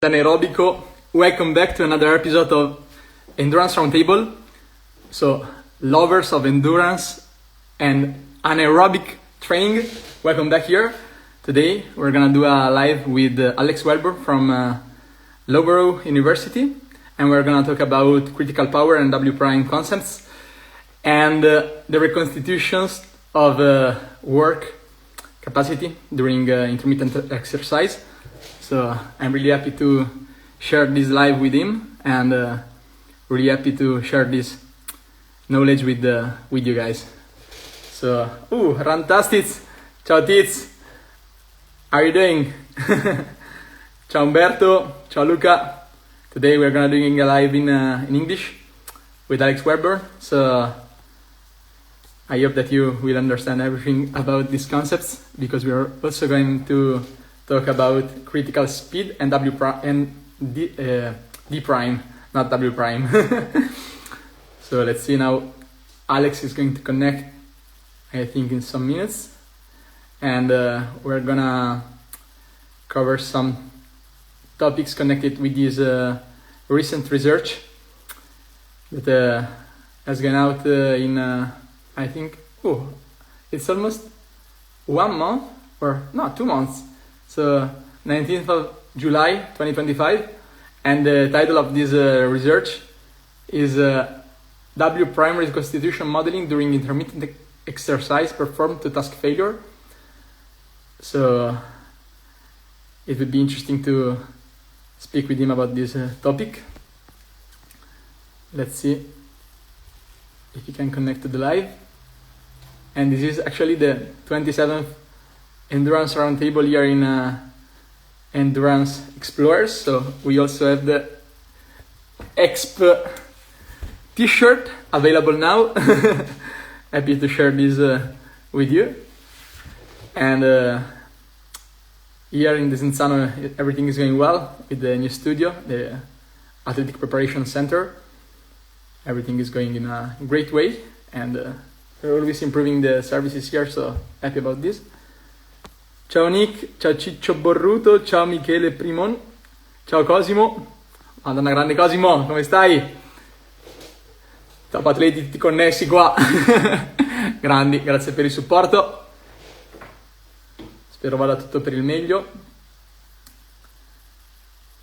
Anaerobico, welcome back to another episode of Endurance Roundtable. So, lovers of endurance and anaerobic training, welcome back here. Today we're gonna do a live with Alex Welburn from Welburn University, and we're gonna talk about critical power and W prime concepts and the reconstitutions of work capacity during intermittent exercise. So I'm really happy to share this live with him and really happy to share this knowledge with you guys. So, Rantastiz, ciao Tiz, how are you doing? Ciao Umberto, ciao Luca. Today we're gonna doing a live in English with Alex Welburn. So I hope that you will understand everything about these concepts, because we are also going to talk about critical speed and W prime and D prime, not W prime. So let's see now. Alex is going to connect, I think, in some minutes, and we're gonna cover some topics connected with this recent research that has gone out in I think it's almost 1 month, or no, 2 months. So 19th of July 2025, and the title of this research is W prime reconstitution modeling during intermittent exercise performed to task failure. So it would be interesting to speak with him about this topic. Let's see if he can connect to the live. And this is actually the 27th Endurance Roundtable here in Endurance Explorers. So we also have the EXP t-shirt available now. Happy to share this with you. And here in Desenzano, everything is going well with the new studio, the Athletic Preparation Center. Everything is going in a great way, and we're always improving the services here, so happy about this. Ciao Nick, ciao Ciccio Borruto, ciao Michele Primon, ciao Cosimo. Madonna grande Cosimo, come stai? Top atleti tutti connessi qua. Grandi, grazie per il supporto. Spero vada tutto per il meglio.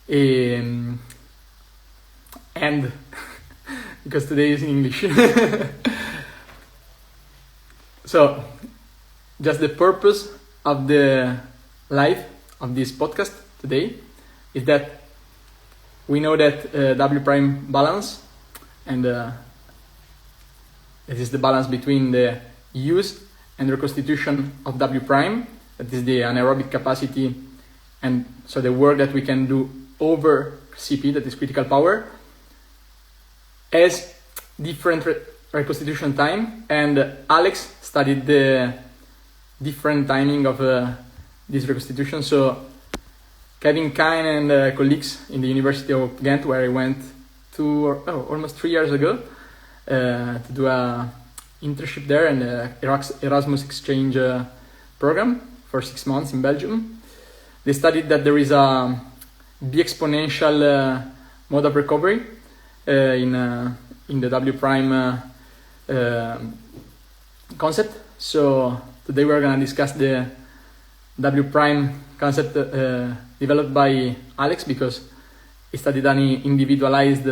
And because today is in English. So, just the purpose of the live of this podcast today is that we know that W prime balance, and it is the balance between the use and reconstitution of W prime, that is the anaerobic capacity, and so the work that we can do over CP, that is critical power, as different reconstitution time. And Alex studied the different timing of this reconstitution. So Kevin Kine and colleagues in the University of Ghent, where I went to almost 3 years ago to do a internship there and Erasmus exchange program for 6 months in Belgium. They studied that there is a B exponential mode of recovery in the W prime concept. So today we're gonna discuss the W prime concept developed by Alex, because he studied an individualized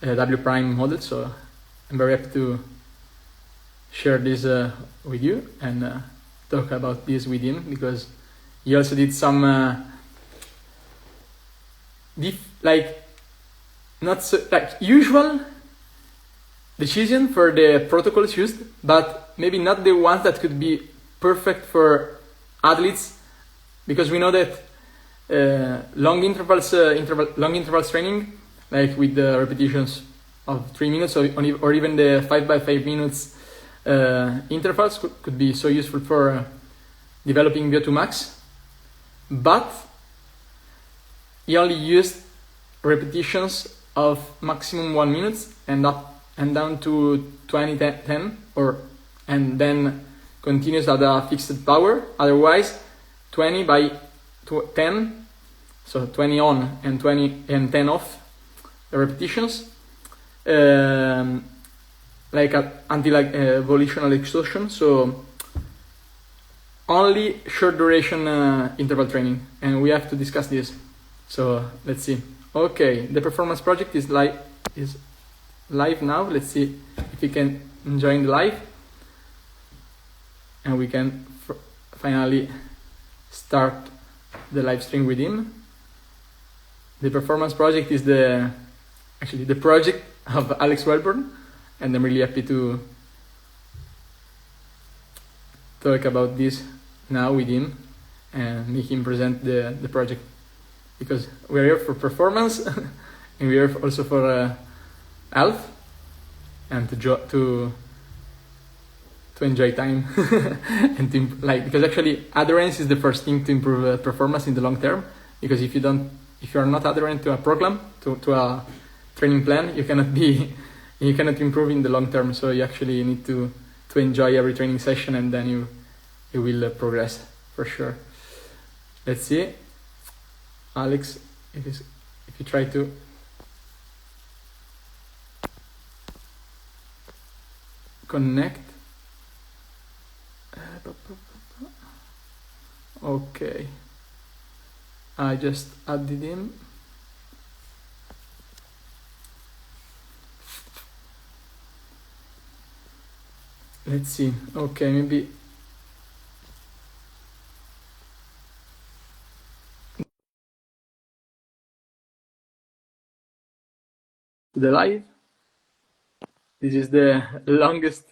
W prime model. So I'm very happy to share this with you and talk about this with him, because he also did some not so usual decision for the protocols used, but maybe not the ones that could be perfect for athletes, because we know that long intervals training, like with the repetitions of 3 minutes or even the 5x5 minutes intervals could be so useful for developing VO2 max, but he only used repetitions of maximum 1 minute and down to 20-10, and then continues at a fixed power. Otherwise 20 by 10 so 20 on and 20 and 10 off repetitions, until volitional exhaustion. So only short duration interval training, and we have to discuss this. So let's see. Okay, the performance project is live now. Let's see if we can join the live, and we can finally start the live stream with him. The performance project is actually the project of Alex Welburn, and I'm really happy to talk about this now with him and make him present the project, because we're here for performance and we're here also for health and to enjoy time and because actually adherence is the first thing to improve performance in the long term, because if you are not adherent to a program, to a training plan, you cannot improve in the long term. So you actually need to enjoy every training session, and then you will progress for sure. Let's see, Alex, if you try to connect. Okay, I just added him. Let's see. Okay, maybe the live. This is the longest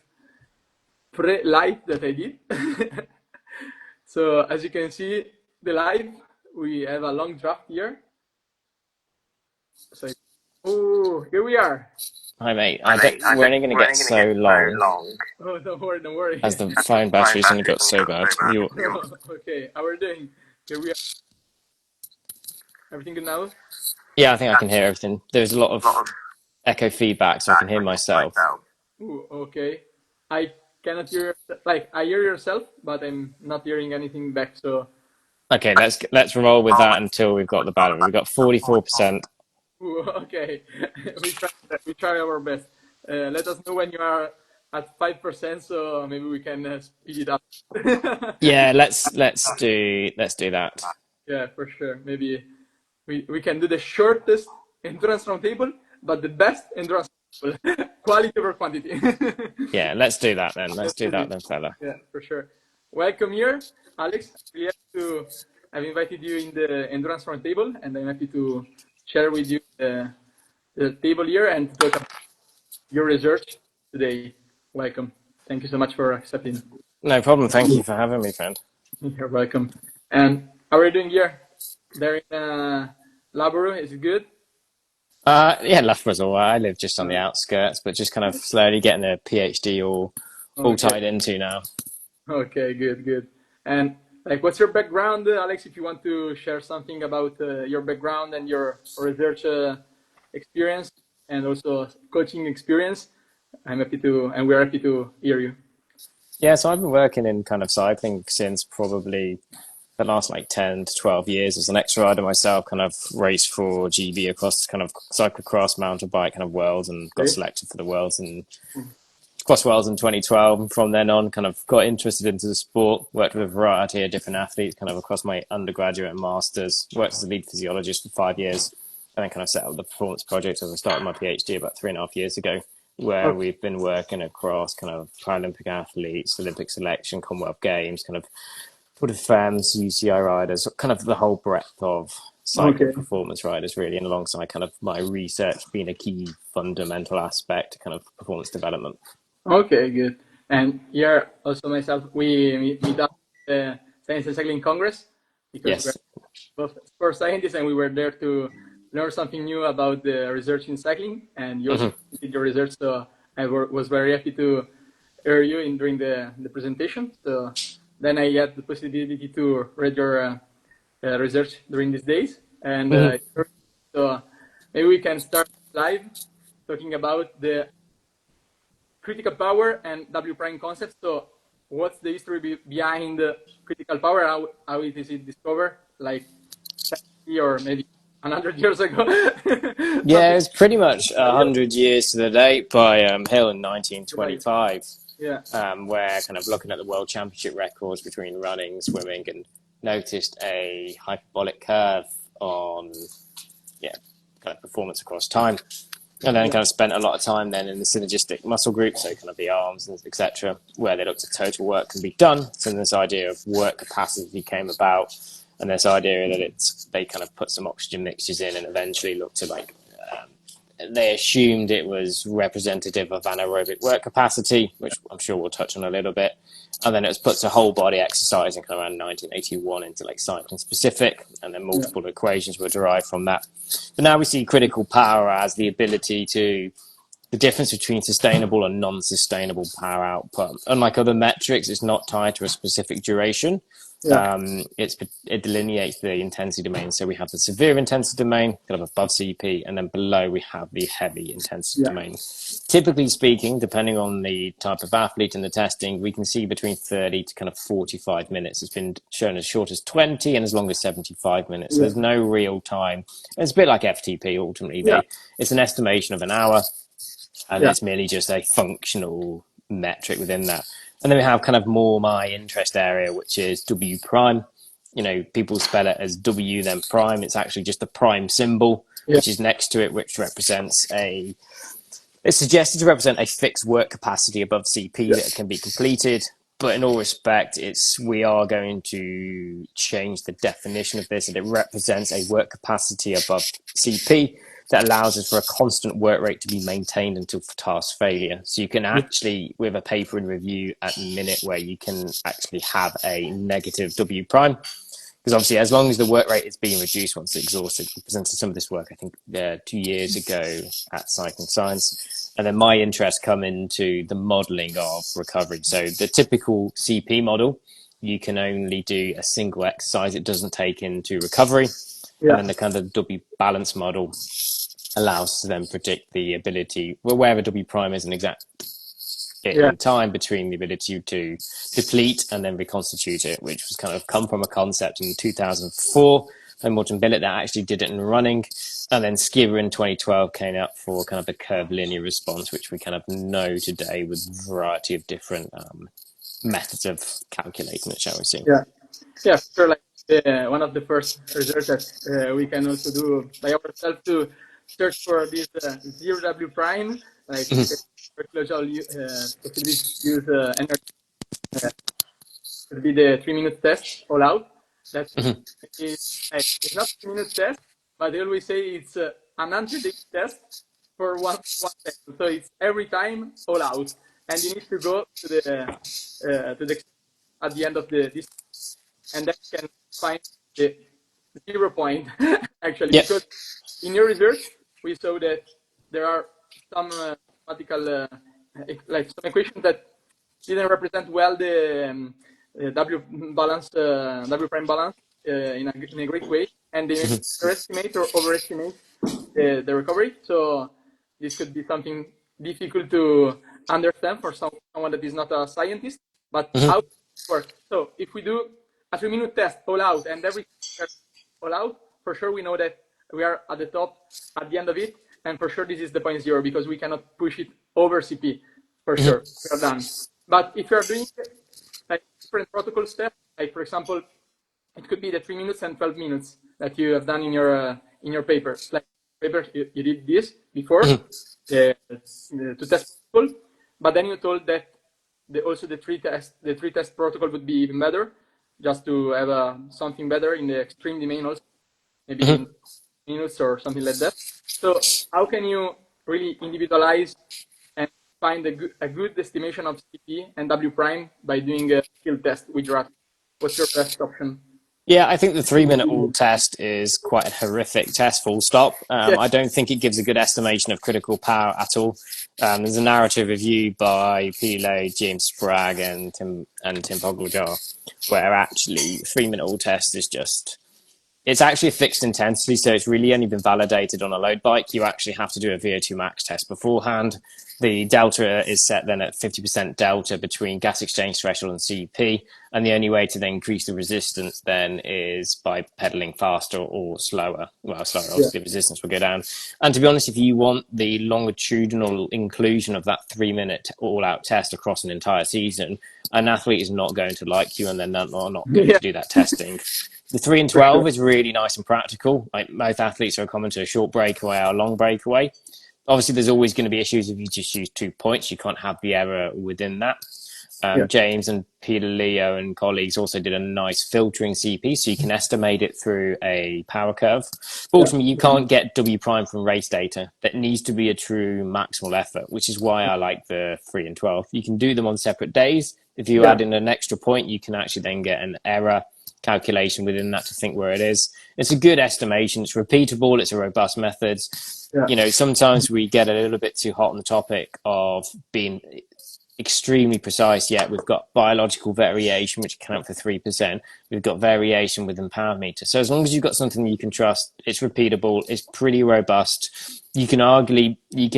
pre-live that I did. So as you can see, the live, we have a long draft here. So, here we are. Hi mate, I bet we're only going to get so long Oh, don't worry. as the phone battery's only got so bad. Okay, how are you doing? Here we are. Everything good now? Yeah, I think I can hear everything. There's a lot of echo feedback, so I can hear myself. Okay. I cannot hear, I hear yourself, but I'm not hearing anything back. So Okay, let's roll with that until we've got the battery. We've got 44%. okay, we try our best. Let us know when you are at 5%, so maybe we can speed it up. Yeah, let's do that. Yeah, for sure. Maybe we can do the shortest endurance roundtable, but the best endurance roundtable. Quality over quantity. Yeah, let's do that then. Let's do that then, fella. Yeah, for sure. Welcome here, Alex. I've invited you in the endurance roundtable, and I'm happy to share with you the table here and to talk about your research today. Welcome. Thank you so much for accepting. No problem. Thank you for having me, friend. You're welcome. And how are you doing here? There in Laboro, is it good? Yeah, Loughborough's all right. I live just on the outskirts, but just kind of slowly getting a PhD all tied into now. Okay, good. And what's your background, Alex? If you want to share something about your background and your research experience and also coaching experience, and we're happy to hear you. Yeah, so I've been working in kind of cycling since probably the last 10 to 12 years as an ex-rider myself, kind of raced for GB across kind of cyclocross, mountain bike kind of worlds, and got selected for the worlds and cross worlds in 2012. And from then on, kind of got interested into the sport, worked with a variety of different athletes kind of across my undergraduate and masters, worked as a lead physiologist for 5 years, and then kind of set up the performance project as I started my PhD about 3.5 years ago, where we've been working across kind of Paralympic athletes, Olympic selection, Commonwealth Games, kind of Tour de France, UCI riders, kind of the whole breadth of cycling performance riders, really, and alongside kind of my research being a key fundamental aspect to kind of performance development. Okay, good. And here also myself, we meet up at the Science and Cycling Congress because we're both sports scientists, and we were there to learn something new about the research in cycling. And you also did your research, so I was very happy to hear you during the presentation. So then I had the possibility to read your research during these days, and so maybe we can start live talking about the critical power and W prime concept. So what's the history behind critical power? How it is it discovered? or maybe 100 years ago. Yeah, Something it's pretty much 100 years to the date by Hill in like 1925, yeah, where kind of looking at the world championship records between running, swimming, and noticed a hyperbolic curve on kind of performance across time. And then yeah, kind of spent a lot of time then in the synergistic muscle group, so kind of the arms and etc., where they looked at total work can be done. So this idea of work capacity came about, and this idea that they kind of put some oxygen mixtures in, and eventually looked to they assumed it was representative of anaerobic work capacity, which I'm sure we'll touch on a little bit. And then it was put to whole body exercise in kind of around 1981 into like cycling specific, and then yeah, multiple equations were derived from that. But now we see critical power as the ability to the difference between sustainable and non-sustainable power output. Unlike other metrics, it's not tied to a specific duration. yeah, It delineates the intensity domain. So we have the severe intensity domain, kind of above CP, and then below we have the heavy intensity yeah, domain. Typically speaking, depending on the type of athlete and the testing, we can see between 30 to kind of 45 minutes. It's been shown as short as 20 and as long as 75 minutes. So yeah, there's no real time. It's a bit like FTP ultimately. yeah, It's an estimation of an hour, and yeah, it's merely just a functional metric within that. And then we have kind of more my interest area, which is W prime. People spell it as W then prime. It's actually just the prime symbol, yeah, which is next to it, which represents it's suggested to represent a fixed work capacity above CP yeah, that can be completed. But in all respect, we are going to change the definition of this, and it represents a work capacity above CP that allows us for a constant work rate to be maintained until task failure. So you can actually, with a paper in review at the minute, where you can actually have a negative W prime, because obviously as long as the work rate is being reduced once it's exhausted. We presented some of this work, I think, 2 years ago at Cycling Science. And then my interest come into the modeling of recovery. So the typical CP model, you can only do a single exercise. It doesn't take into recovery. And yeah, then the kind of W balance model allows us to then predict the ability, well, where the W prime is an exact yeah, in time between the ability to deplete and then reconstitute it, which was kind of come from a concept in 2004 by Morton Billett that actually did it in running. And then Skiver in 2012 came up for kind of the curved linear response, which we kind of know today with a variety of different methods of calculating it, shall we see. yeah, yeah. For sure, like one of the first research that we can also do by ourselves to search for this zero W prime, like we can possibility to use energy. Will be the 3 minute test all out. That is like, it's not 3 minute test, but they always say it's an anti test for one second. So it's every time all out, and you need to go to the at the end of this, and then you can find the 0 point actually, Yep. because in your research we saw that there are some mathematical like some equations that didn't represent well the W prime balance in a great way, and they underestimate or overestimate the recovery. So this could be something difficult to understand for someone that is not a scientist. But how it works? So if we do a 3 minute test all out and every all out, for sure we know that we are at the top at the end of it, and for sure this is the point zero because we cannot push it over CP. For sure, we are done. But if you are doing like different protocol steps, like for example, it could be the 3 minutes and 12 minutes that you have done in your paper. Like paper, you did this before to test protocol, but then you told that also the three test protocol would be even better, just to have something better in the extreme domain also, maybe in minutes or something like that. So how can you really individualize and find a good estimation of CP and W prime by doing a skill test with your athlete? What's your best option? Yeah, I think the 3 minute all test is quite a horrific test, full stop. Yeah. I don't think it gives a good estimation of critical power at all. There's a narrative review by Pile, James Sprague, and Tim Poglejar, where actually 3 minute all test is just, it's actually a fixed intensity, so it's really only been validated on a load bike. You actually have to do a VO2 max test beforehand. The delta is set then at 50% delta between gas exchange threshold and CP. And the only way to then increase the resistance then is by pedaling faster or slower. Well, slower, obviously, resistance will go down. And to be honest, if you want the longitudinal inclusion of that 3-minute all-out test across an entire season, an athlete is not going to like you and they're not going to do that testing. The 3 and 12 is really nice and practical. Like most athletes are common to a short breakaway or a long breakaway. Obviously, there's always going to be issues if you just use 2 points. You can't have the error within that. James and Peter Leo and colleagues also did a nice filtering CP, so you can estimate it through a power curve. But ultimately, you can't get W prime from race data. That needs to be a true maximal effort, which is why I like the 3 and 12. You can do them on separate days. If you add in an extra point, you can actually then get an error calculation within that to think where it is. It's a good estimation. It's repeatable. It's a robust method. You know, sometimes we get a little bit too hot on the topic of being extremely precise, yet we've got biological variation, which account for 3%. We've got variation within power meter. So as long as you've got something you can trust, it's repeatable, it's pretty robust. You can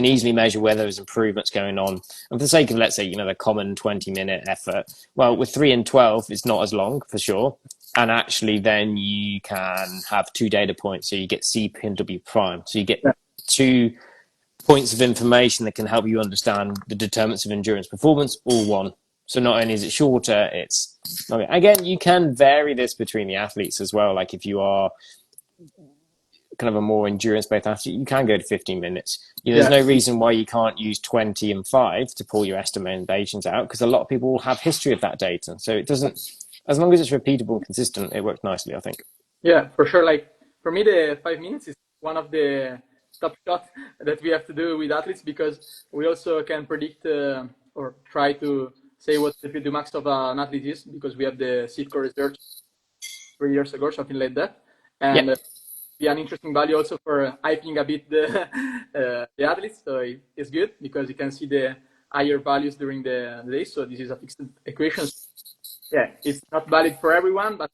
easily measure whether there's improvements going on. And for the sake of, let's say, you know, the common 20-minute effort, well, with 3 and 12, it's not as long for sure. And actually then you can have 2 data points. So you get CP and W prime. So you get 2 points of information that can help you understand the determinants of endurance performance, all one. So not only is it shorter, it's again, you can vary this between the athletes as well. Like if you are kind of a more endurance-based athlete, you can go to 15 minutes. You know, there's no reason why you can't use 20 and 5 to pull your estimations out, because a lot of people will have history of that data. So it doesn't, as long as it's repeatable and consistent, it works nicely, I think. Yeah, for sure. Like for me, the 5 minutes is one of the top shots that we have to do with athletes, because we also can predict or try to say what the VO2 max of an athlete is, because we have the CIFCO research 3 years ago, something like that. And be an interesting value also for hyping a bit the athletes. So it's good because you can see the higher values during the day. So this is a fixed equation. Yeah, it's not valid for everyone, but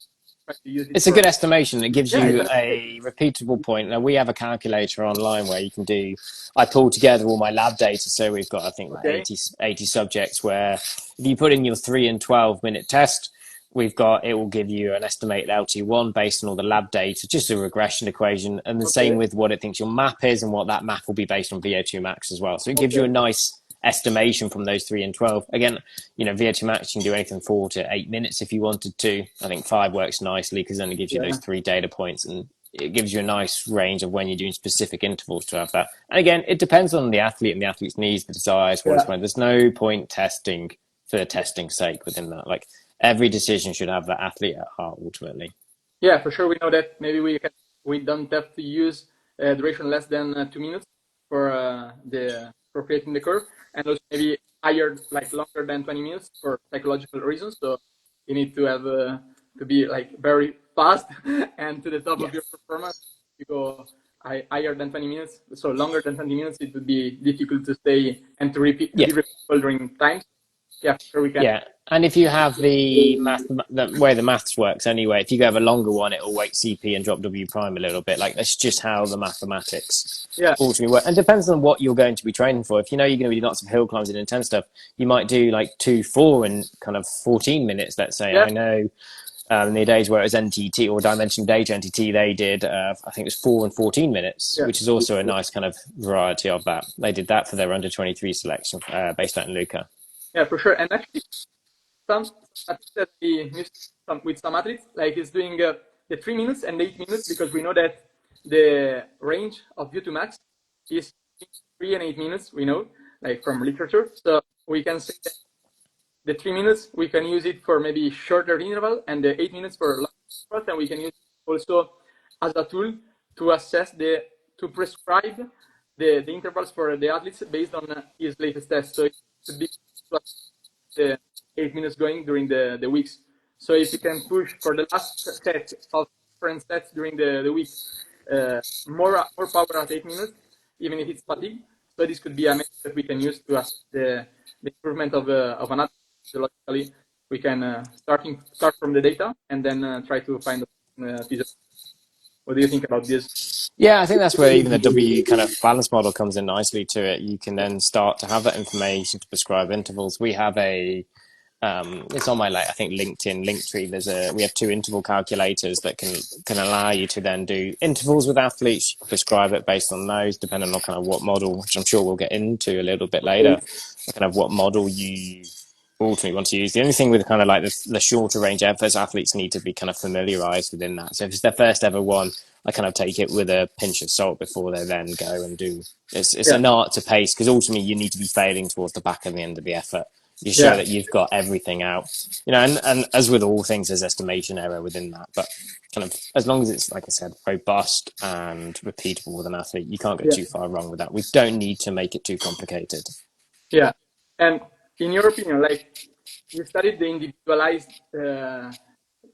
it's a good estimation. It gives you a repeatable point. Now we have a calculator online where you can do, I pulled together all my lab data. So we've got, I think, like 80 subjects, where if you put in your 3 and 12-minute test, it will give you an estimated LT1 based on all the lab data, just a regression equation. And the same with what it thinks your map is, and what that map will be based on VO2 max as well. So it gives you a nice estimation from those 3 and 12. Again, you know, VO2 max, you can do anything 4 to 8 minutes if you wanted to. I think 5 works nicely because then it gives you those 3 data points, and it gives you a nice range of when you're doing specific intervals to have that. And again, it depends on the athlete and the athlete's needs, the desires. There's no point testing for testing's sake within that. Like, every decision should have the athlete at heart ultimately. Yeah, for sure. We know that maybe we don't have to use duration less than 2 minutes for creating the curve, and also maybe higher, like longer than 20 minutes for psychological reasons. So you need to have to be like very fast and to the top of your performance. You go higher than 20 minutes, so longer than 20 minutes, it would be difficult to stay and to repeat during times. Yeah, sure we can. Yeah, and if you have the way the maths works anyway, if you go have a longer one, it'll weight CP and drop W prime a little bit. Like, that's just how the mathematics ultimately work. And it depends on what you're going to be training for. If you know you're going to be doing lots of hill climbs and intense stuff, you might do like 2, 4 and kind of 14 minutes, let's say. I know in the days where it was NTT or Dimension Data NTT, they did, I think it was 4 and 14 minutes, which is also a nice kind of variety of that. They did that for their under 23 selection based out in Lucca. Yeah, for sure. And actually, some that we missed with some athletes, like is doing the 3 minutes and 8 minutes, because we know that the range of VO2 max is 3 and 8 minutes, we know, like from literature. So we can say that the 3 minutes, we can use it for maybe shorter interval, and the 8 minutes for longer interval, and we can use it also as a tool to assess to prescribe the intervals for the athletes based on his latest test. So it could be the 8 minutes going during the weeks. So if you can push for the last set of different sets during the week, more power at 8 minutes, even if it's fatigue. So this could be a method that we can use to assess the improvement of an athlete. Logically, we can start from the data and then try to find the What do you think about this? Yeah, I think that's where even the W kind of balance model comes in nicely to it. You can then start to have that information to prescribe intervals. We have it's on my I think LinkedIn Linktree. We have two interval calculators that can allow you to then do intervals with athletes, prescribe it based on those, depending on kind of what model, which I'm sure we'll get into a little bit later, kind of what model you ultimately want to use. The only thing with kind of like the shorter range efforts, athletes need to be kind of familiarized within that. So if it's their first ever one, I kind of take it with a pinch of salt before they then go and do. It's Yeah, an art to pace, because ultimately you need to be failing towards the back of the end of the effort. You show yeah, that you've got everything out, and as with all things, there's estimation error within that. But kind of as long as it's, like I said, robust and repeatable with an athlete, you can't go yeah, too far wrong with that. We don't need to make it too complicated. yeah. And in your opinion, like you studied the individualized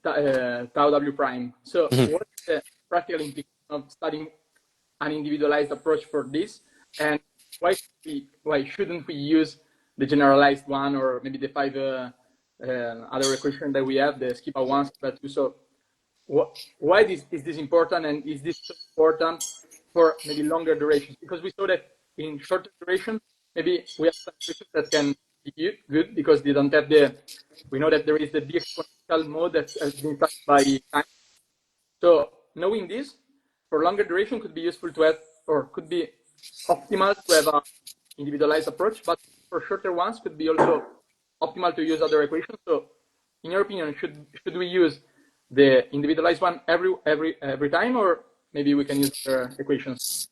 tau W prime. So what is the practical implication of studying an individualized approach for this? And why shouldn't we use the generalized one, or maybe the five other equation that we have, the skip one, skip two? So why is this important, and is this so important for maybe longer durations? Because we saw that in shorter duration, maybe we have some equations that can be good because they don't have we know that there is the de-exponential mode that has been studied by time. So knowing this, for longer duration could be useful to have, or could be optimal to have an individualized approach, but for shorter ones could be also optimal to use other equations. So in your opinion, should we use the individualized one every time, or maybe we can use other equations?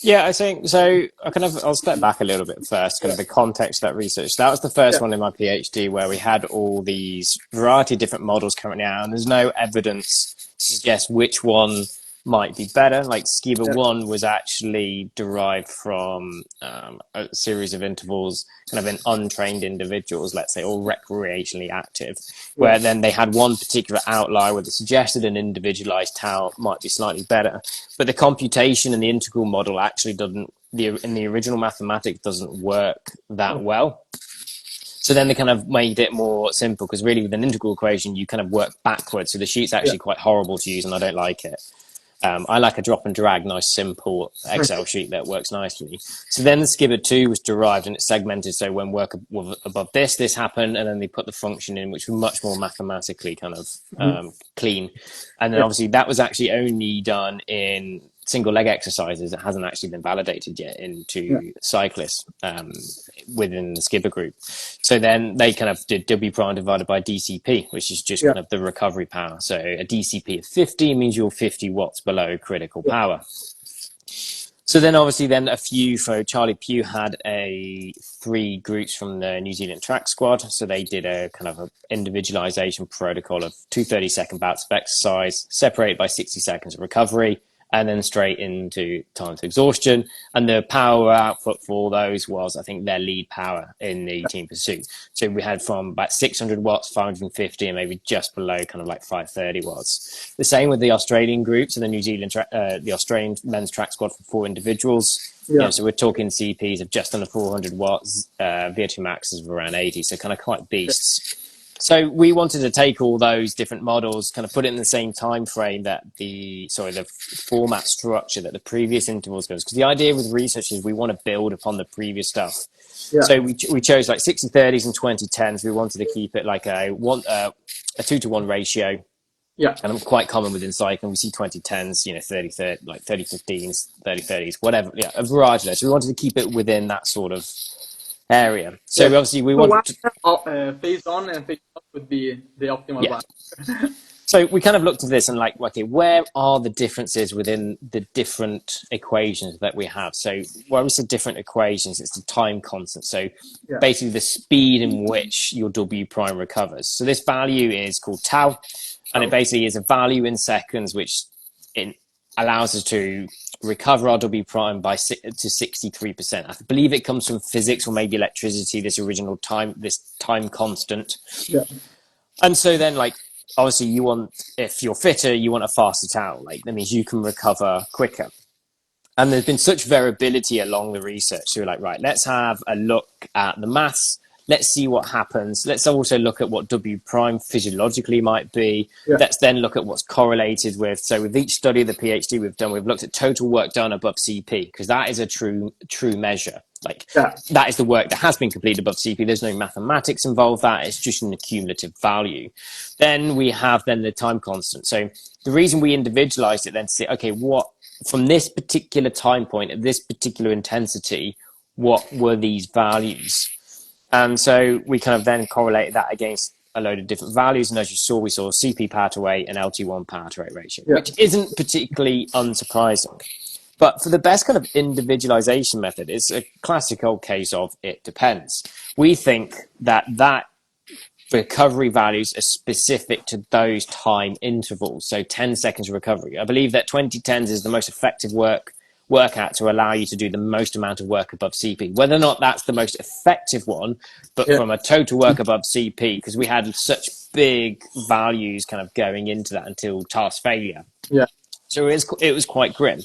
Yeah, I think so. I'll step back a little bit first, kind Yeah, of the context of that research. That was the first yeah, one in my PhD where we had all these variety of different models currently out, and there's no evidence to suggest which one might be better. Like Skiba yeah, 1 was actually derived from a series of intervals kind of in untrained individuals, let's say, or recreationally active, yeah, where then they had one particular outlier where they suggested an individualized tau might be slightly better. But the computation and the integral model actually doesn't, in the original mathematics, doesn't work that well. So then they kind of made it more simple, because really with an integral equation, you kind of work backwards. So the sheet's yeah, actually quite horrible to use, and I don't like it. I like a drop and drag, nice, simple Excel sheet that works nicely. So then the Skibber 2 was derived, and it's segmented. So when work above this happened, and then they put the function in, which was much more mathematically kind of clean. And then yeah, obviously that was actually only done in single leg exercises. It hasn't actually been validated yet yeah, into cyclists within the Skibber group. So then they kind of did W prime divided by DCP, which is just yeah, kind of the recovery power. So a DCP of 50 means you're 50 watts below critical yeah, power. So then obviously Charlie Pugh had three groups from the New Zealand track squad. So they did a kind of an individualization protocol of 2 30-second bouts of exercise, separated by 60 seconds of recovery, and then straight into time to exhaustion. And the power output for those was, I think, their lead power in the team pursuit. So we had from about 600 watts, 550, and maybe just below kind of like 530 watts. The same with the Australian groups and the Australian men's track squad for 4 individuals. yeah, So we're talking CPs of just under 400 watts, VO2 maxes of around 80, so kind of quite beasts. So we wanted to take all those different models, kind of put it in the same time frame that the format structure that the previous intervals goes. Because the idea with research is we want to build upon the previous stuff. yeah, So we chose like 60/30s and 20/10s. We wanted to keep it like a 2-to-1 ratio. yeah, And quite common within cycling, we see 20/10s, 30/30, like 30/15s, 30/30s, whatever. Yeah, a variety of those. So we wanted to keep it within that sort of area. So yeah. obviously we So one wanted to, phase on and phase off would be the optimal yeah. one. So we kind of looked at this and like, okay, where are the differences within the different equations that we have? So where we said different equations, it's the time constant. So Yeah, basically the speed in which your W prime recovers. So this value is called tau, and it basically is a value in seconds, which it allows us to recover our W prime to 63%. I believe it comes from physics or maybe electricity, this time constant. yeah, And so then, like, obviously, if you're fitter, you want a faster towel. Like, that means you can recover quicker. And there's been such variability along the research. So we're like, right, let's have a look at the maths. let's see what happens. Let's also look at what W prime physiologically might be. Yeah. Let's then look at what's correlated with. So with each study of the PhD we've done, we've looked at total work done above CP, because that is a true measure. Like that is the work that has been completed above CP. There's no mathematics involved. That it's just an accumulative value. Then we have the time constant. So the reason we individualized it then to say, okay, what from this particular time point at this particular intensity, what were these values? And so we kind of then correlated that against a load of different values. And as you saw, we saw CP power to weight and LT1 power to weight ratio, which isn't particularly unsurprising. But for the best kind of individualization method, it's a classic old case of it depends. We think that recovery values are specific to those time intervals. So 10 seconds of recovery. I believe that 2010s is the most effective workout to allow you to do the most amount of work above CP. Whether or not that's the most effective one, but from a total work above CP, because we had such big values kind of going into that until task failure. Yeah. So it was quite grim.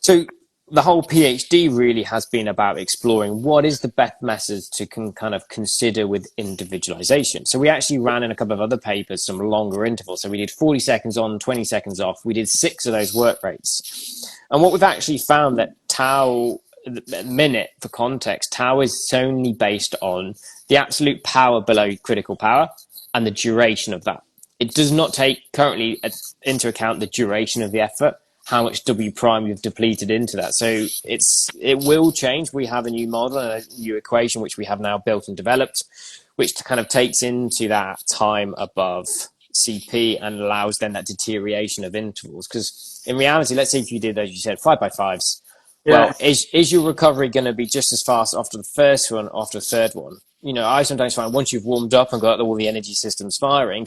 So the whole PhD really has been about exploring what is the best methods to kind of consider with individualization. So we actually ran in a couple of other papers some longer intervals. So we did 40 seconds on, 20 seconds off. We did 6 of those work rates. And what we've actually found that tau, minute for context, tau is only based on the absolute power below critical power and the duration of that. It does not take currently into account the duration of the effort, how much W prime you've depleted into that. So it will change. We have a new model and a new equation, which we have now built and developed, which kind of takes into that time above CP and allows then that deterioration of intervals. Because in reality, let's say if you did, as you said, 5x5s, well, is your recovery going to be just as fast after the first one, after the third one? You know, I sometimes find once you've warmed up and got all the energy systems firing,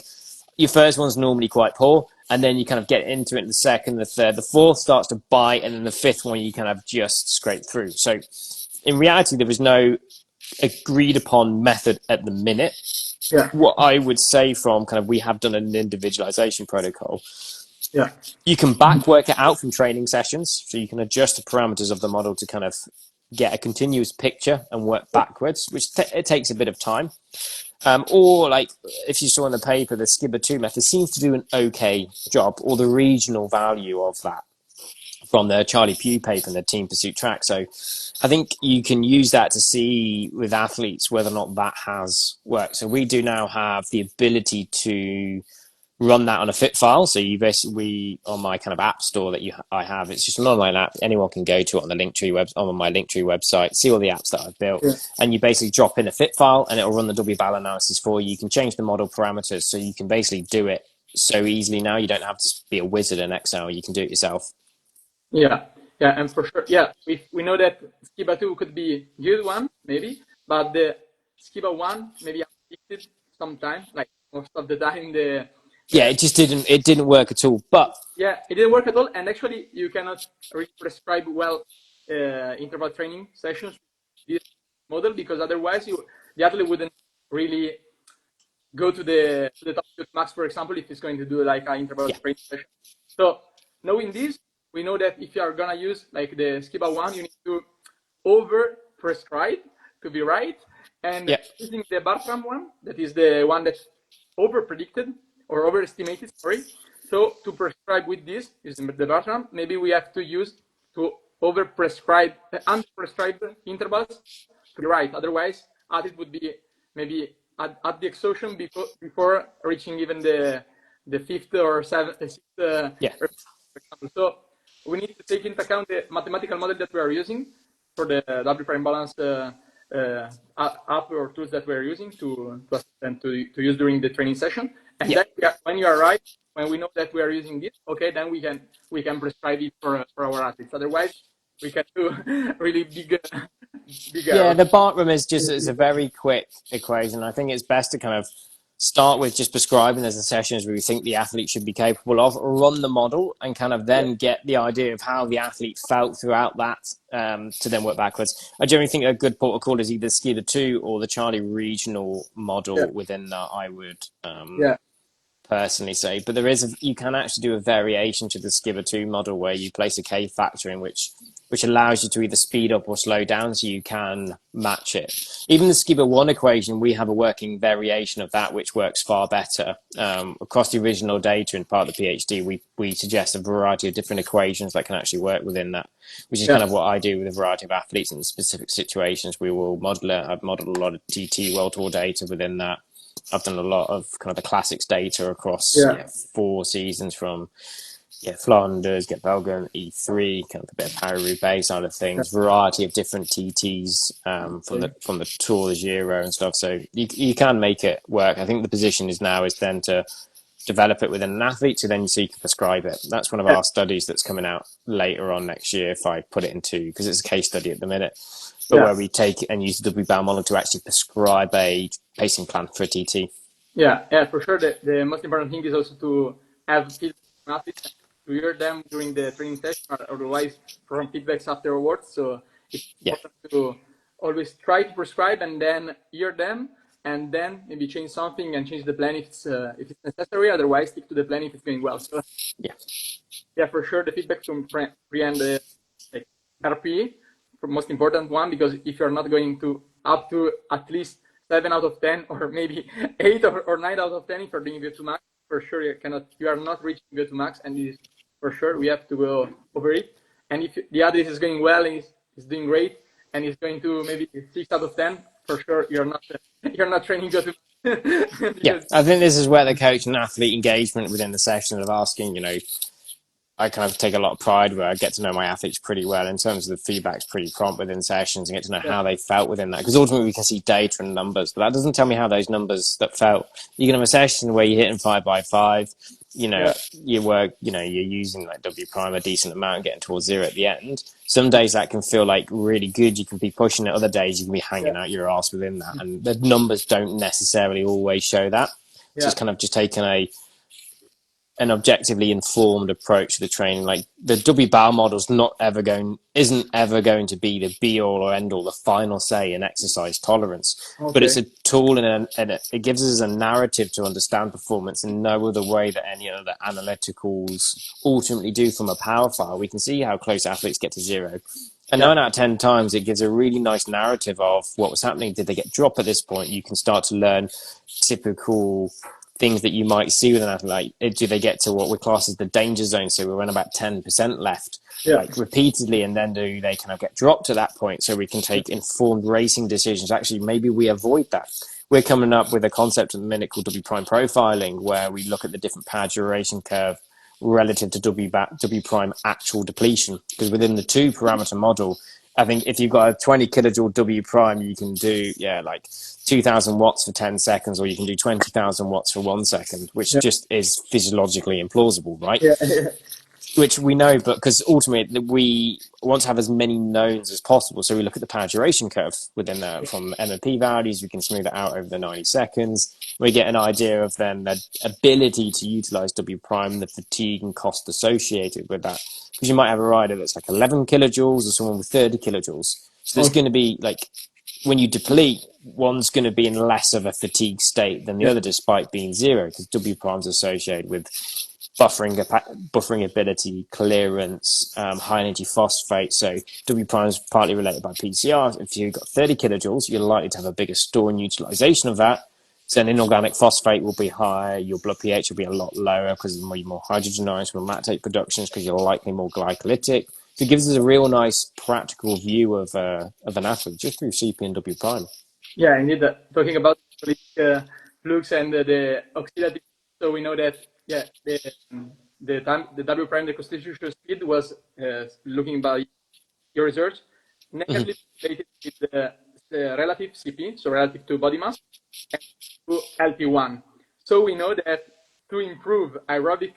your first one's normally quite poor, and then you kind of get into it in the second, the third, the fourth starts to bite, and then the fifth one you kind of just scrape through. So in reality, there is no agreed upon method at the minute. Yeah. What I would say from kind of, we have done an individualization protocol. Yeah. You can back work it out from training sessions, so you can adjust the parameters of the model to kind of get a continuous picture and work backwards, which it takes a bit of time. Or like if you saw in the paper, the SCIBA2 method seems to do an okay job, or the regional value of that from the Charlie Pugh paper and the Team Pursuit track. So I think you can use that to see with athletes whether or not that has worked. So we do now have the ability to run that on a fit file. So you basically, on my kind of app store that I have, it's just an online app. Anyone can go to it on the on my Linktree website, see all the apps that I've built, and you basically drop in a fit file and it'll run the W-bal analysis for you. You can change the model parameters, so you can basically do it so easily now. You don't have to be a wizard in Excel. You can do it yourself. Yeah, and for sure, we know that SCIBA2 could be a good one, maybe, but the SCIBA1 maybe updated sometime, like most of the time it didn't work at all. But it didn't work at all, and actually you cannot prescribe well interval training sessions with this model, because otherwise the athlete wouldn't really go to the top max, for example, if he's going to do like an interval training session. So knowing this, we know that if you are gonna use like the SCIBA1, you need to over prescribe to be right, and using the Bartram one, that is the one that's over predicted or overestimated, sorry. So to prescribe with this, using the Bartram, maybe we have to use to over-prescribe, under-prescribe intervals to be right. Otherwise, it would be maybe at the exhaustion before reaching even the fifth or sixth. For example. So we need to take into account the mathematical model that we are using for the W prime balance app or tools that we're using to use during the training session. And then when you are right, when we know that we are using this, okay, then we can prescribe it for our athletes. Otherwise, we can do really big. The Bartram is a very quick equation. I think it's best to kind of start with just prescribing as the sessions where we think the athlete should be capable of, run the model, and kind of then get the idea of how the athlete felt throughout that to then work backwards. I generally think a good protocol is either SCIBA2 or the Charlie regional model within that. I would personally say, but you can actually do a variation to the Skibber 2 model where you place a K factor in which allows you to either speed up or slow down so you can match it. Even the Skibber 1 equation, we have a working variation of that which works far better. Across the original data in part of the PhD, we suggest a variety of different equations that can actually work within that, which is kind of what I do with a variety of athletes in specific situations. We will model it. I've modeled a lot of TT World Tour data within that. I've done a lot of kind of the classics data across 4 seasons from Flanders, get Belgium, E3, kind of a bit of Paris-Roubaix side of things, variety of different TTs from the Tour de Giro and stuff. So you can make it work. I think the position is then to develop it within an athlete, so you can prescribe it. That's one of our studies that's coming out later on next year if I put it into, because it's a case study at the minute, but where we take and use the W-bound model to actually prescribe a pacing plan for a TT. Yeah, for sure. The most important thing is also to have feedback from athletes, to hear them during the training session, or otherwise from feedbacks afterwards. So it's important to always try to prescribe and then hear them, and then maybe change something and change the plan if it's necessary. Otherwise, stick to the plan if it's going well. So yeah, for sure, the feedback from pre and the RP, the most important one, because if you're not going to up to at least 7 out of 10, or maybe 8 or 9 out of 10 if you're doing VO2 max, for sure you are not reaching VO2 max, and this is for sure we have to go over it. And if the athlete is going well and is doing great and is going to maybe 6 out of 10, for sure you're not training VO2 max. I think this is where the coach and athlete engagement within the session of asking, I kind of take a lot of pride where I get to know my athletes pretty well in terms of the feedback's pretty prompt within sessions and get to know how they felt within that. Because ultimately we can see data and numbers, but that doesn't tell me how those numbers that felt. You can have a session where you're hitting 5x5, you work, you're using like W prime a decent amount and getting towards 0 at the end. Some days that can feel like really good. You can be pushing it. Other days you can be hanging out your ass within that. And the numbers don't necessarily always show that. So it's kind of just taking an objectively informed approach to the training. Like the W-bow model isn't ever going to be the be all or end all, the final say in exercise tolerance. But it's a tool and it gives us a narrative to understand performance in no other way that any other analyticals ultimately do from a power file. We can see how close athletes get to 0. And 9 out of 10 times, it gives a really nice narrative of what was happening. Did they get dropped at this point? You can start to learn typical things that you might see with an athlete. Like, do they get to what we class as the danger zone? So we're in about 10% left, like repeatedly, and then do they kind of get dropped at that point? So we can take informed racing decisions. Actually, maybe we avoid that. We're coming up with a concept at the minute called W prime profiling, where we look at the different power duration curve relative to W prime actual depletion. Because within the 2 parameter model, I think if you've got a 20 kilojoule W prime, you can do, like 2000 watts for 10 seconds, or you can do 20,000 watts for 1 second, which just is physiologically implausible, right? Which we know, but because ultimately we want to have as many knowns as possible. So we look at the power duration curve within that from MMP values. We can smooth it out over the 90 seconds. We get an idea of then the ability to utilize W prime, the fatigue and cost associated with that. Because you might have a rider that's like 11 kilojoules or someone with 30 kilojoules. So there's going to be like, when you deplete, one's going to be in less of a fatigue state than the other, despite being 0, because W prime's associated with buffering ability, clearance, high energy phosphate. So W prime is partly related by PCR. If you've got 30 kilojoules, you're likely to have a bigger store and utilization of that. So an inorganic phosphate will be higher, your blood pH will be a lot lower because there's more hydrogen ions from lactate productions, because you're likely more glycolytic. So it gives us a real nice practical view of an athlete just through CP and W prime. Yeah, indeed. Talking about flux and the oxidative, so we know that the W prime, the constitutional speed was looking by your research negatively related with the relative CP, so relative to body mass, and to LP1. So we know that to improve aerobic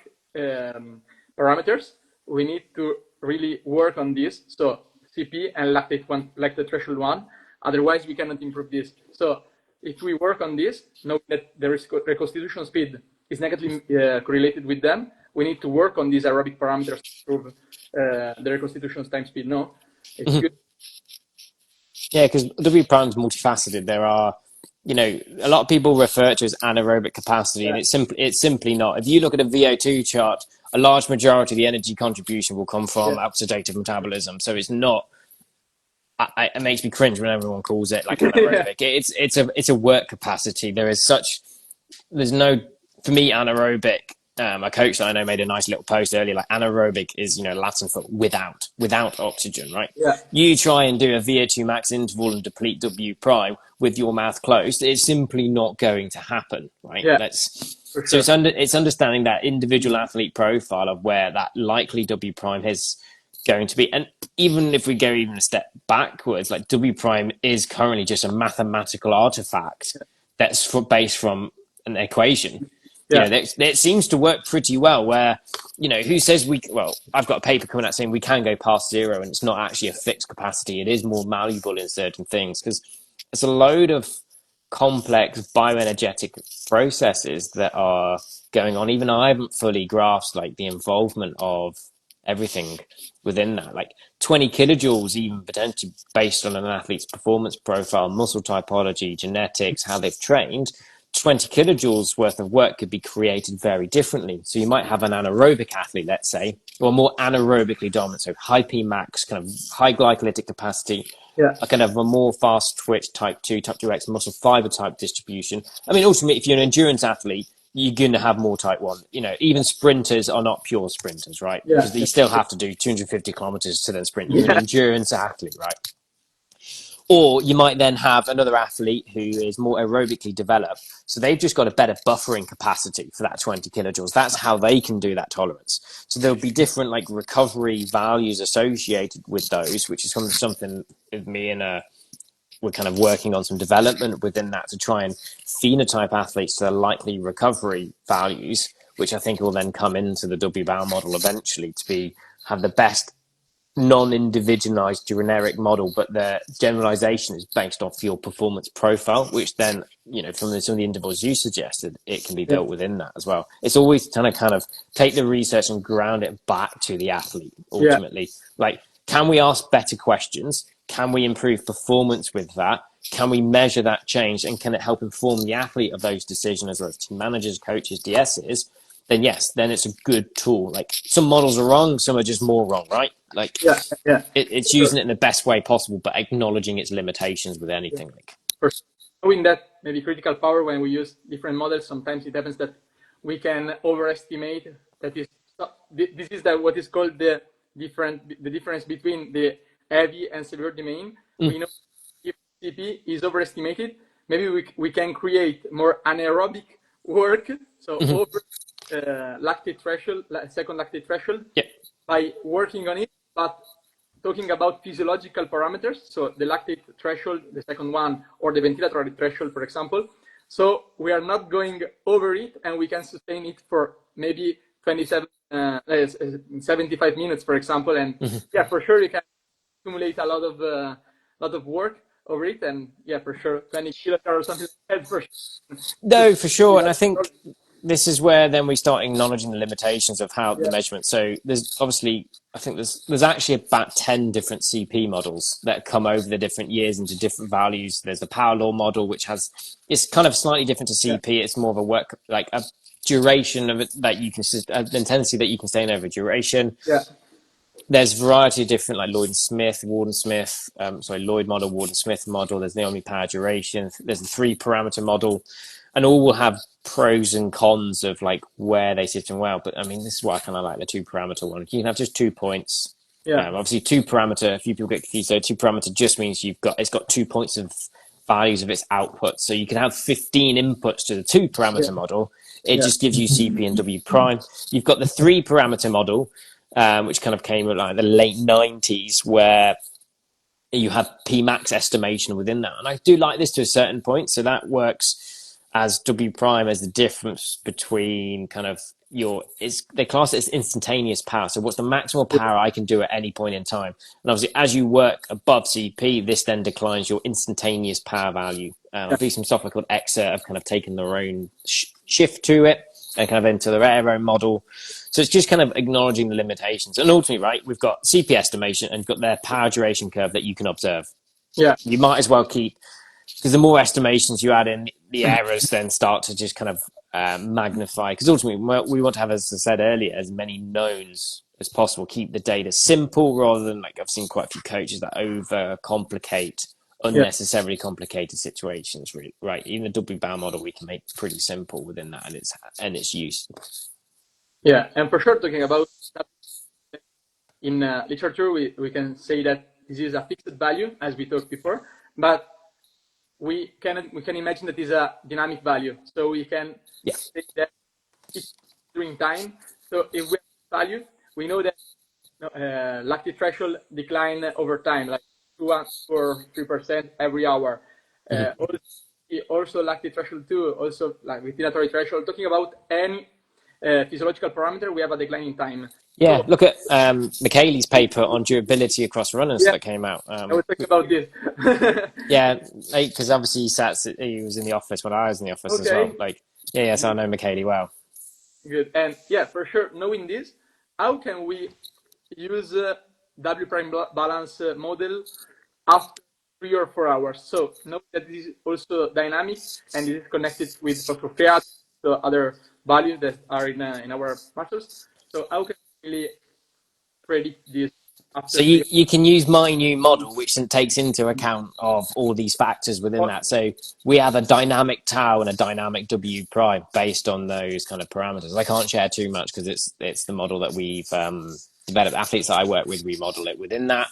parameters, we need to really work on this. So CP and lactate threshold 1. Otherwise, we cannot improve this. So if we work on this, know that the reconstitution speed is negatively correlated with them. We need to work on these aerobic parameters to improve the reconstitution time speed. It's good. Yeah, because W prime is multifaceted. There are a lot of people refer to it as anaerobic capacity, and it's simply not. If you look at a VO2 chart, a large majority of the energy contribution will come from oxidative metabolism. So it's not. It makes me cringe when everyone calls it like anaerobic. It's a work capacity. There's no, for me, anaerobic. A coach that I know made a nice little post earlier, like anaerobic is, Latin for without oxygen, right? Yeah. You try and do a VO2 max interval and deplete W prime with your mouth closed, it's simply not going to happen, right? Yeah. So it's understanding that individual athlete profile of where that likely W prime is going to be. And even if we go even a step backwards, like W prime is currently just a mathematical artifact that's based from an equation. It seems to work pretty well where, who says I've got a paper coming out saying we can go past zero and it's not actually a fixed capacity. It is more malleable in certain things because it's a load of complex bioenergetic processes that are going on. Even I haven't fully grasped like the involvement of everything within that, like 20 kilojoules, even potentially based on an athlete's performance profile, muscle typology, genetics, how they've trained. 20 kilojoules worth of work could be created very differently. So you might have an anaerobic athlete, let's say, or more anaerobically dominant, so high P max, kind of high glycolytic capacity, a kind of a more fast twitch type 2, type 2X muscle fiber type distribution. I mean, ultimately, if you're an endurance athlete, you're going to have more type 1. Even sprinters are not pure sprinters, right? Because you still have to do 250 kilometers to then sprint. You're an endurance athlete, right? Or you might then have another athlete who is more aerobically developed. So they've just got a better buffering capacity for that 20 kilojoules. That's how they can do that tolerance. So there'll be different like recovery values associated with those, which is something with me and we're kind of working on some development within that to try and phenotype athletes to the likely recovery values, which I think will then come into the WBAL model eventually to have the best non-individualized generic model, but the generalization is based off your performance profile, which then, from some of the intervals you suggested, it can be built within that as well. It's always trying to kind of take the research and ground it back to the athlete ultimately. Like, can we ask better questions? Can we improve performance with that? Can we measure that change? And can it help inform the athlete of those decisions as well as team managers, coaches, DSs? Then yes, then it's a good tool. Like some models are wrong, some are just more wrong, right? Like it's using it in the best way possible, but acknowledging its limitations with anything. Like knowing that maybe critical power when we use different models, sometimes it happens that we can overestimate. That is, this is what is called the difference between the heavy and severe domain. We know if CP is overestimated, maybe we can create more anaerobic work. So over lactate threshold, second lactate threshold, by working on it, but talking about physiological parameters, so the lactate threshold, the second one, or the ventilatory threshold, for example. So we are not going over it, and we can sustain it for maybe 75 minutes, for example. And for sure, you can accumulate a lot of work over it, and for sure, 20 kilocalories or something like that, for sure. No, for sure, and I think this is where then we start acknowledging the limitations of how the measurement. So there's obviously, I think there's actually about 10 different CP models that come over the different years into different values. There's the power law model, which it's kind of slightly different to CP. It's more of a work, like a duration of it that you can, an intensity that you can sustain over duration. There's a variety of different, like Lloyd and Smith, Warden-Smith, Lloyd model, Warden-Smith model. There's the Naomi power duration. There's the 3-parameter model. And all will have pros and cons of like where they sit and well. But I mean, this is why I kind of like the 2-parameter one. You can have just 2 points. Obviously, 2-parameter. A few people get confused. So 2-parameter just means it's got 2 points of values of its output. So you can have 15 inputs to the 2-parameter model. It just gives you CP and W prime. You've got the 3-parameter model, which kind of came in like the late 90s, where you have P max estimation within that. And I do like this to a certain point. So that works as W prime as the difference between kind of they class it as instantaneous power. So what's the maximal power I can do at any point in time? And obviously, as you work above CP, this then declines your instantaneous power value. I believe some software called Exert have kind of taken their own shift to it and kind of into their own model. So it's just kind of acknowledging the limitations. And ultimately, right, we've got CP estimation and got their power duration curve that you can observe. You might as well keep because the more estimations you add in, the errors then start to just kind of magnify. Because ultimately, we want to have, as I said earlier, as many knowns as possible. Keep the data simple rather than, like, I've seen quite a few coaches that overcomplicate unnecessarily complicated situations. Really, right? Even the W-bound model we can make pretty simple within that, and its use. Yeah, and for sure, talking about that, in literature, we can say that this is a fixed value, as we talked before, but we can imagine that is a dynamic value. So we can say that it's during time. So if we have value, we know that lactic threshold decline over time, like 2 or 3% every hour. Also lactic threshold 2, also like ventilatory threshold. Talking about any physiological parameter, we have a decline in time. Yeah, look at Michele's paper on durability across runners that came out. I was talking about this. Yeah, because obviously he was in the office when I was in the office as well. Like, so I know Michele well. Good, and for sure, knowing this, how can we use W prime balance model after 3 or 4 hours? So know that this is also dynamic and it is connected with phosphophate, so other values that are in our muscles. So how can we really predict this? So you can use my new model, which takes into account of all these factors within that. So we have a dynamic tau and a dynamic W prime based on those kind of parameters. I can't share too much because it's the model that we've developed. Athletes that I work with, we model it within that.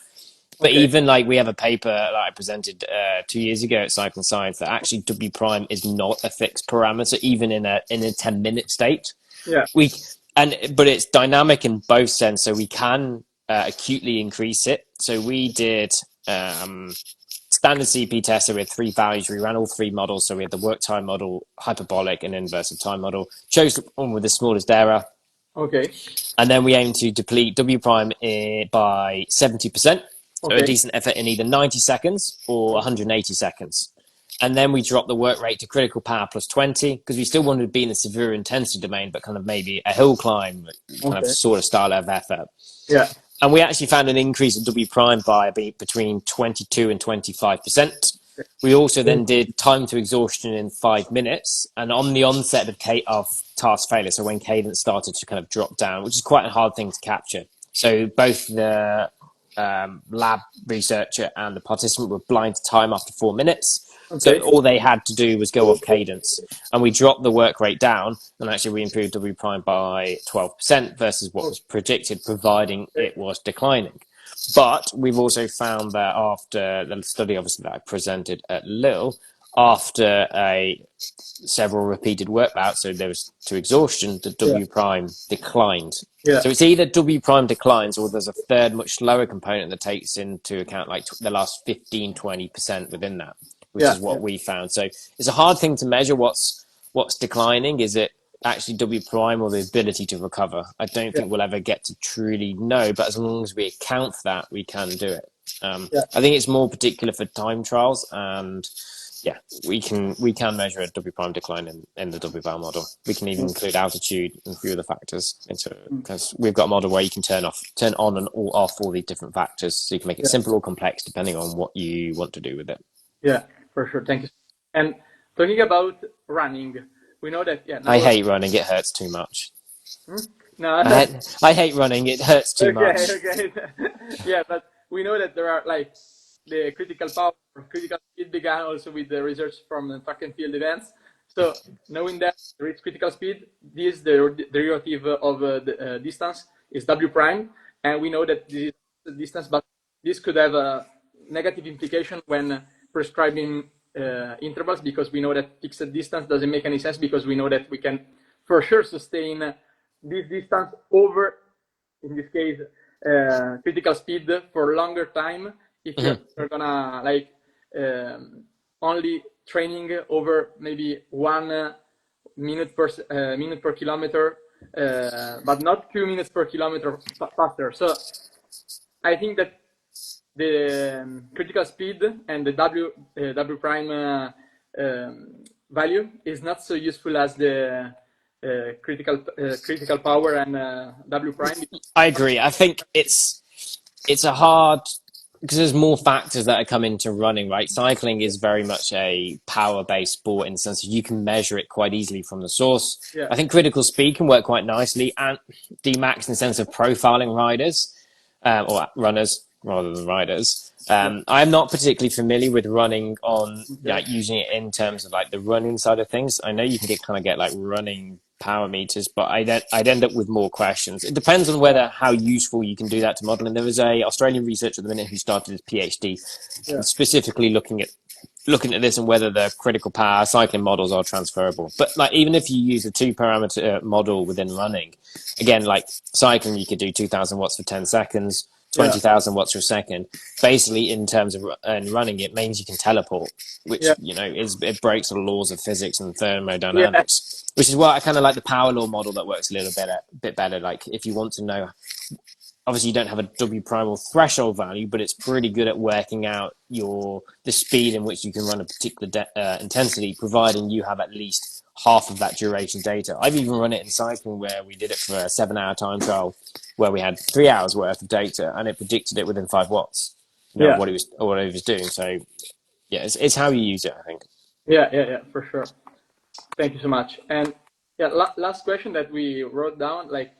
But even like we have a paper that I presented 2 years ago at Cycling Science that actually W prime is not a fixed parameter, even in a 10-minute state. Yeah. But it's dynamic in both sense, so we can acutely increase it. So we did standard CP test. So we had 3 values. We ran all 3 models. So we had the work time model, hyperbolic, and inverse of time model. Chose the one with the smallest error. Okay. And then we aim to deplete W prime by 70%. So a decent effort in either 90 seconds or 180 seconds. And then we drop the work rate to critical power plus 20 because we still wanted to be in the severe intensity domain, but kind of maybe a hill climb kind of sort of style of effort. Yeah. And we actually found an increase in W prime by between 22 and 25%. We also then did time to exhaustion in 5 minutes, and on the onset of task failure, so when cadence started to kind of drop down, which is quite a hard thing to capture. So both the lab researcher and the participant were blind to time after 4 minutes. So all they had to do was go off cadence, and we dropped the work rate down, and actually we improved W prime by 12% versus what was predicted, providing it was declining. But we've also found that after the study, obviously, that I presented at Lille, after several repeated work bouts, so there was to exhaustion, the W prime declined. Yeah. So it's either W prime declines or there's a third, much slower component that takes into account like the last 15, 20% within that, which is what we found. So it's a hard thing to measure what's declining. Is it actually W prime or the ability to recover? I don't think we'll ever get to truly know, but as long as we account for that, we can do it. I think it's more particular for time trials, and we can measure a W prime decline in the W-bound model. We can even include altitude and a few other factors because we've got a model where you can turn on and off all these different factors, so you can make it simple or complex depending on what you want to do with it. Yeah, for sure. Thank you. And talking about running, we know that I hate running. It hurts too much. No, I hate running. It hurts too much. Okay. Yeah, but we know that there are like the critical power, critical speed began also with the research from the track and field events. So knowing that there is critical speed, this the derivative of the distance is W prime, and we know that this is the distance, but this could have a negative implication when prescribing intervals, because we know that fixed distance doesn't make any sense, because we know that we can for sure sustain this distance over, in this case, critical speed for longer time if you're gonna like only training over maybe 1 minute per kilometer, but not 2 minutes per kilometer faster. So I think that the critical speed and the W prime value is not so useful as the critical power and W prime. I agree. I think it's a hard because there's more factors that are come into running, right? Cycling is very much a power-based sport in the sense that you can measure it quite easily from the source. Yeah. I think critical speed can work quite nicely, and DMAX in the sense of profiling riders or runners rather than riders. I'm not particularly familiar with running on like using it in terms of like the running side of things. I know you can get like running power meters, but I'd end up with more questions. It depends on whether how useful you can do that to model. And there was a Australian researcher at the minute who started his PhD specifically looking at this and whether the critical power cycling models are transferable. But like even if you use a 2-parameter model within running, again, like cycling, you could do 2,000 watts for 10 seconds, 20,000 watts per second. Basically, in terms of running, it means you can teleport, which it breaks the laws of physics and thermodynamics. Which is why I kind of like the power law model that works a little bit better. Like if you want to know, obviously you don't have a W primal threshold value, but it's pretty good at working out the speed in which you can run a particular intensity, providing you have at least half of that duration data. I've even run it in cycling where we did it for a 7-hour time trial where we had 3 hours worth of data and it predicted it within 5 watts, what it was doing. So yeah, it's how you use it, I think. Yeah, for sure. Thank you so much. And last question that we wrote down, like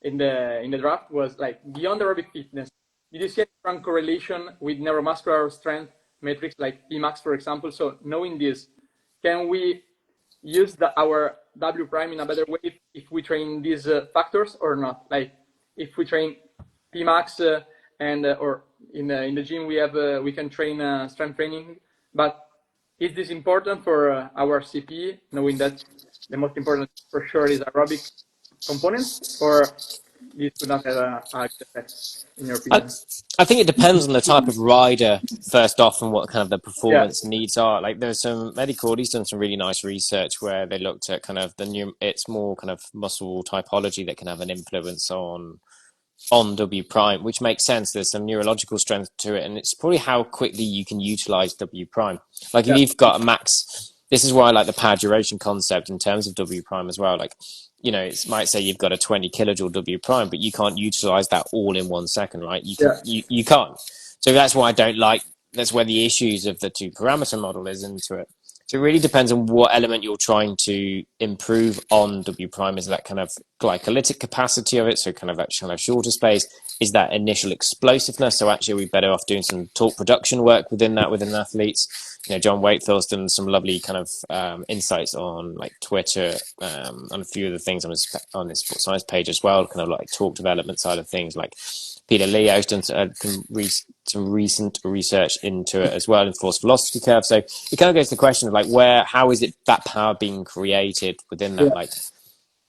in the draft, was like beyond aerobic fitness, did you see a strong correlation with neuromuscular strength metrics like Pmax, for example? So knowing this, can we use our W prime in a better way if we train these factors or not? Like if we train Pmax or in the gym we can train strength training, but is this important for our CP, knowing that the most important for sure is aerobic components, or this would not have a effect in your opinion? I think it depends on the type of rider first off and what kind of the performance needs are. Like there's some Medicordy's done some really nice research where they looked at kind of it's more kind of muscle typology that can have an influence on W prime, which makes sense. There's some neurological strength to it, and it's probably how quickly you can utilize W prime. Like if you've got a max, this is why I like the power duration concept in terms of W prime as well. Like, it might say you've got a 20 kilojoule W prime, but you can't utilize that all in 1 second, right? You can't. So that's why I don't like, that's where the issues of the 2-parameter model is into it. So it really depends on what element you're trying to improve on W prime. Is that kind of glycolytic capacity of it? So kind of that kind of shorter space. Is that initial explosiveness? So actually we're better off doing some torque production work within athletes. John Wakefield has done some lovely kind of insights on like Twitter and a few of the things on his Sports Science page as well, kind of like torque development side of things. Like Peter Leo's done some recent research into it as well in force velocity curve. So it kind of goes to the question of like how is it that power being created within that? Like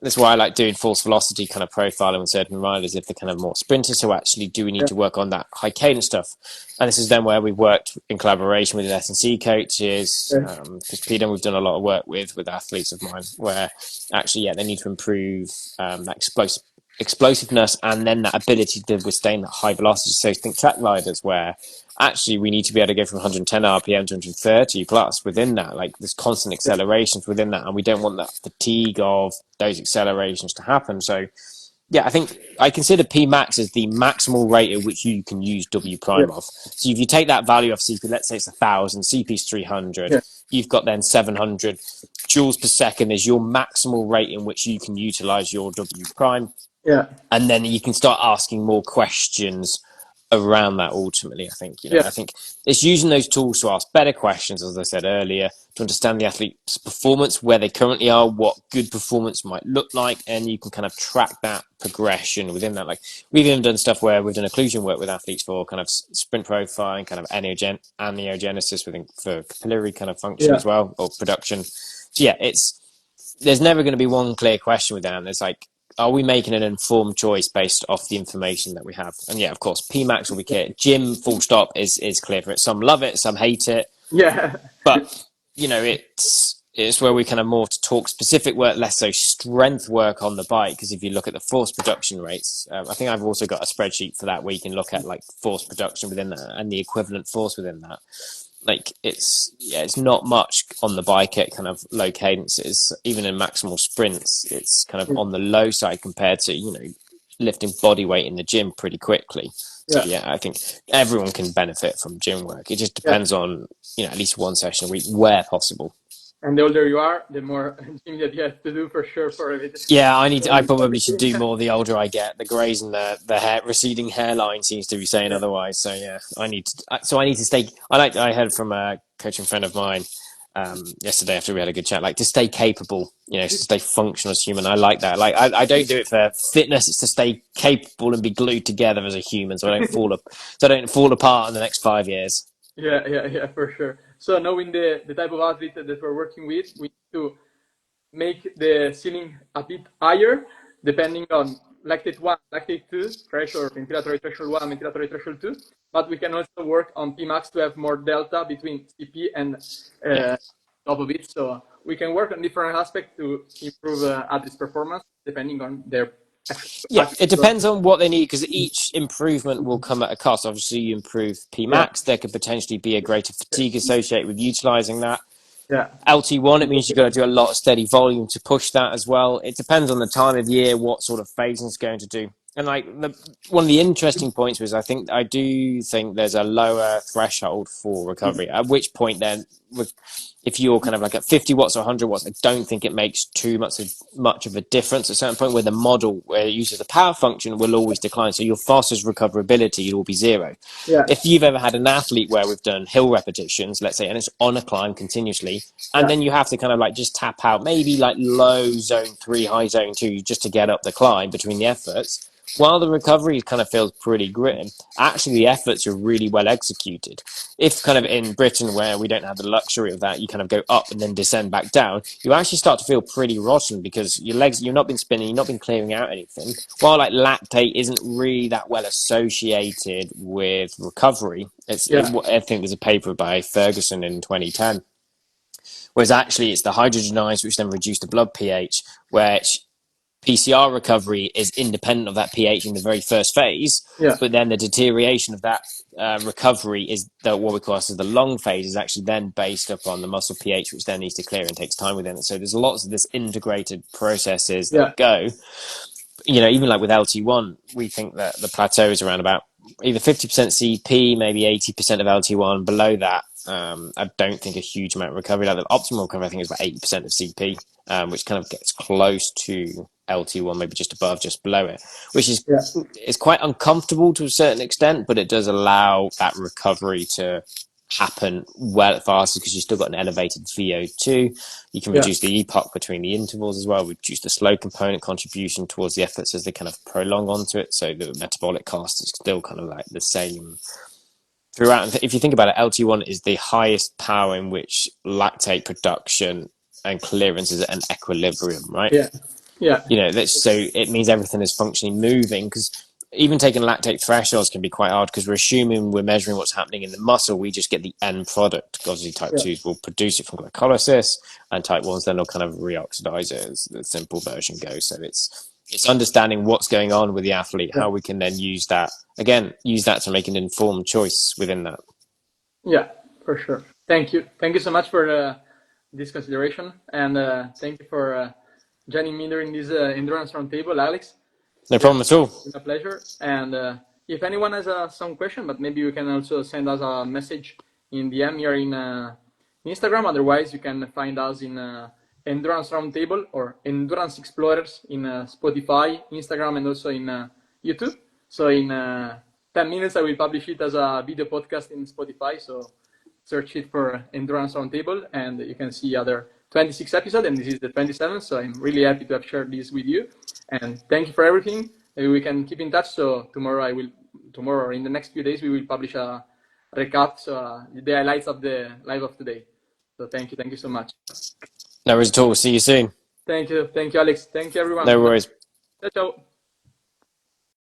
that's why I like doing force velocity kind of profiling with certain riders if they're kind of more sprinters. So actually, do we need to work on that high cadence stuff? And this is then where we've worked in collaboration with S&C coaches. Because Peter, we've done a lot of work with athletes of mine where actually, they need to improve that explosiveness and then that ability to withstand that high velocity. So think track riders where actually we need to be able to go from 110 RPM to 130 plus within that, like there's constant accelerations within that, and we don't want that fatigue of those accelerations to happen. So I think I consider P max as the maximal rate at which you can use W prime of. So if you take that value of CP, let's say it's 1,000, CP is 300, you've got then 700 joules per second is your maximal rate in which you can utilize your W prime. And then you can start asking more questions around that ultimately. I think, I think it's using those tools to ask better questions, as I said earlier, to understand the athlete's performance, where they currently are, what good performance might look like, and you can kind of track that progression within that. Like we've even done stuff where we've done occlusion work with athletes for kind of sprint profiling, kind of angiogenesis for capillary kind of function as well, or production. So there's never going to be one clear question with that. There's like, are we making an informed choice based off the information that we have? And of course, Pmax will be clear. Gym, full stop, is clear for it. Some love it, some hate it. But it's where we kind of more to talk specific work, less so strength work on the bike. Because if you look at the force production rates, I think I've also got a spreadsheet for that where you can look at like force production within that and the equivalent force within that. Like it's not much on the bike at kind of low cadences. Even in maximal sprints, it's kind of on the low side compared to lifting body weight in the gym pretty quickly. So Yeah. yeah, I think everyone can benefit from gym work. It just Yeah. depends on, at least one session a week where possible. And the older you are, the more gym that you have to do for sure for it. Yeah, I probably should do more the older I get. The greys and the hair receding hairline seems to be saying Yeah. otherwise. So yeah, I need to stay. I heard from a coaching friend of mine yesterday after we had a good chat, like to stay capable, to stay functional as human. I like that. Like I don't do it for fitness. It's to stay capable and be glued together as a human, so I don't fall apart in the next 5 years. Yeah, for sure. So knowing the type of athlete that we're working with, we need to make the ceiling a bit higher, depending on lactate 1, lactate 2 threshold, ventilatory threshold 1, ventilatory threshold 2. But we can also work on Pmax to have more delta between CP and top of it. So we can work on different aspects to improve athletes' performance, depending on their Yeah, it depends on what they need because each improvement will come at a cost. Obviously, you improve Pmax, there could potentially be a greater fatigue associated with utilizing that. Yeah. LT1, it means you've got to do a lot of steady volume to push that as well. It depends on the time of year, what sort of phasing it's going to do. And one of the interesting points was I do think there's a lower threshold for recovery, at which point then if you're kind of like at 50 watts or 100 watts, I don't think it makes too much of a difference. At a certain point where the model where it uses the power function will always decline. So your fastest recoverability will be zero. Yeah. If you've ever had an athlete where we've done hill repetitions, let's say, and it's on a climb continuously, and then you have to kind of like just tap out maybe like low zone 3, high zone 2, just to get up the climb between the efforts, while the recovery kind of feels pretty grim, actually the efforts are really well executed. If kind of in Britain where we don't have the luxury of that, you kind of go up and then descend back down, you actually start to feel pretty rotten because your legs, you've not been spinning, you've not been clearing out anything. While like lactate isn't really that well associated with recovery, I think there's a paper by Ferguson in 2010. Whereas actually it's the hydrogen ions which then reduce the blood pH, which PCR recovery is independent of that pH in the very first phase, but then the deterioration of that recovery is what we class as the long phase is actually then based upon the muscle pH, which then needs to clear and takes time within it. So there's lots of this integrated processes that go. Even like with LT1, we think that the plateau is around about either 50% CP, maybe 80% of LT1. Below that, I don't think a huge amount of recovery. Like the optimal recovery, I think, is about 80% of CP, which kind of gets close to LT1, maybe just above, just below it, which is quite uncomfortable to a certain extent, but it does allow that recovery to happen well faster because you've still got an elevated VO2. You can reduce the epoch between the intervals as well, reduce the slow component contribution towards the efforts as they kind of prolong onto it. So the metabolic cost is still kind of like the same throughout. And if you think about it, LT1 is the highest power in which lactate production and clearance is at an equilibrium, right? So it means everything is functionally moving because even taking lactate thresholds can be quite hard because we're assuming we're measuring what's happening in the muscle. We just get the end product. Obviously, type 2s will produce it from glycolysis, and type 1s then will kind of reoxidize it, as the simple version goes. So it's understanding what's going on with the athlete, how we can then use that to make an informed choice within that. Yeah, for sure. Thank you so much for this consideration, and thank you for joining me during this endurance roundtable, Alex. No problem at all. It's a pleasure. And if anyone has some question, but maybe you can also send us a message in DM here in Instagram. Otherwise, you can find us in Endurance Roundtable or Endurance Explorers in Spotify, Instagram, and also in YouTube. So in 10 minutes, I will publish it as a video podcast in Spotify. So search it for Endurance Roundtable, and you can see other 26 episodes, and this is the 27th. So I'm really happy to have shared this with you. And thank you for everything. Maybe we can keep in touch. So tomorrow or in the next few days, we will publish a recap, so the highlights of the live of today. So thank you so much. No worries at all. See you soon. Thank you, Alex. Thank you, everyone. No worries. Ciao.